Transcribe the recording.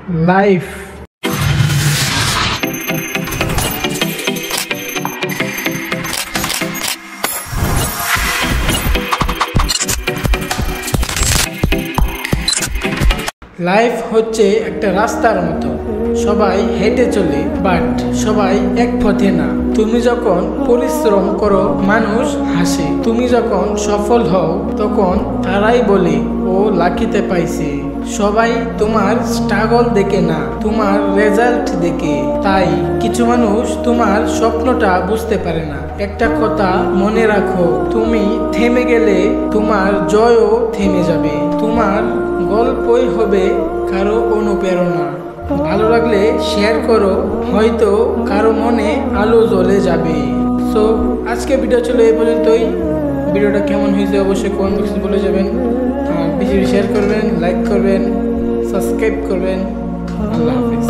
Life. Life হচ্ছে একটা রাস্তার মতো, সবাই হেঁটে চলে বাট সবাই এক পথে না। তুমি যখন পরিশ্রম করো মানুষ হাসে, তুমি যখন সফল হও তখন তারাই বলে ও লাকিতে পাইছে। সবাই তোমার স্ট্রাগল দেখে না, তোমার রেজাল্ট দেখে। তাই কিছু মানুষ তোমার স্বপ্নটা বুঝতে পারে না। একটা কথা মনে রাখো, তুমি থেমে গেলে তোমার জয়ও থেমে যাবে। তোমার গল্পই হবে কারো অনুপ্রেরণা। ভালো লাগলে শেয়ার করো, হয়তো কারো মনে আলো জ্বলে যাবে। সো আজকে ভিডিও ছিল এই পর্যন্তই। ভিডিওটা কেমন হয়েছে অবশ্যই কমেন্ট বক্সে বলে যাবেন। আর বেশি শেয়ার করবেন, লাইক করবেন, সাবস্ক্রাইব করবেন। আল্লাহ হাফিজ।